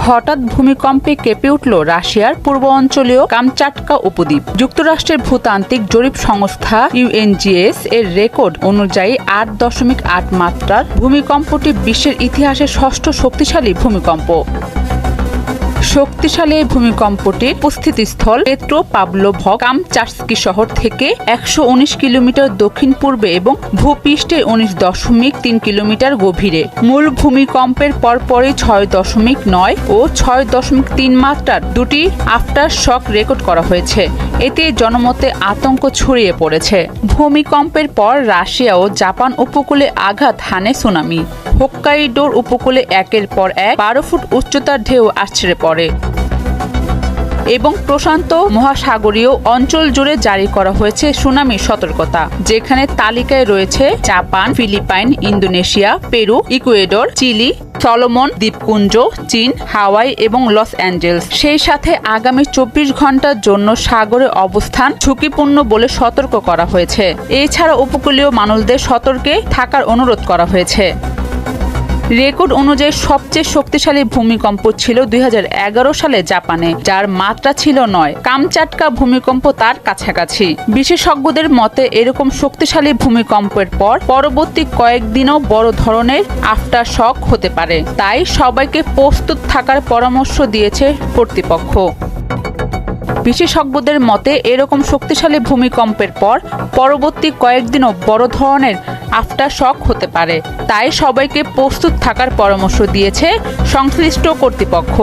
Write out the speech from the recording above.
হঠাৎ ভূমিকম্পে কেঁপে উঠল রাশিয়ার পূর্ব অঞ্চলীয় কামচাটকা উপদ্বীপ। যুক্তরাষ্ট্রের ভূতাত্ত্বিক জরিপ সংস্থা ইউএনজিএস এর রেকর্ড অনুযায়ী 8.8 মাত্রার ভূমিকম্পটি বিশ্বের ইতিহাসে ষষ্ঠ শক্তিশালী ভূমিকম্প। শক্তিশালী এই ভূমিকম্পটির উপস্থিতিস্থল পেট্রোপাভলোভস্ক কামচাটস্কি শহর থেকে 119 কিলোমিটার দক্ষিণ পূর্বে এবং ভূপৃষ্ঠে 19.3 কিলোমিটার গভীরে। মূল ভূমিকম্পের পরপরই 6.9 ও 6.3 মাত্রার দুটি আফটার শক রেকর্ড করা হয়েছে। এতে জনমতে আতঙ্ক ছড়িয়ে পড়েছে। ভূমিকম্পের পর রাশিয়া ও জাপান উপকূলে আঘাত হানে সুনামি। হোক্কাইডোর উপকূলে একের পর এক 12 ফুট উচ্চতার ঢেউ আছড়ে পড়ে এবং প্রশান্ত মহাসাগরীয় অঞ্চল জুড়ে জারি করা হয়েছে সুনামি সতর্কতা, যেখানে তালিকায় রয়েছে Japan, Philippines, Indonesia, Peru, Ecuador, Chile, Solomon দ্বীপপুঞ্জ, চীন, হাওয়াই এবং লস অ্যাঞ্জেলস। সেই সাথে আগামী 24 ঘন্টার জন্য সাগরে অবস্থান ঝুঁকিপূর্ণ বলে সতর্ক করা হয়েছে। এছাড়া উপকূলীয় মানুষদের সতর্কে থাকার অনুরোধ করা হয়েছে। রেকর্ড অনুযায়ী সবচেয়ে শক্তিশালী ভূমিকম্প ছিল 2011 সালে জাপানে, যার মাত্রা ছিল 9। কামচাটকা ভূমিকম্প তার কাছাকাছি। বিশেষজ্ঞদের মতে এরকম শক্তিশালী ভূমিকম্পের পর পরবর্তী কয়েকদিনও বড় ধরনের আফটার শক হতে পারে, তাই সবাইকে প্রস্তুত থাকার পরামর্শ দিয়েছে কর্তৃপক্ষ। বিশেষজ্ঞদের মতে এরকম শক্তিশালী ভূমিকম্পের পর পরবর্তী কয়েকদিনও বড় ধরনের আফটার শক হতে পারে, তাই সবাইকে প্রস্তুত থাকার পরামর্শ দিয়েছে সংশ্লিষ্ট কর্তৃপক্ষ।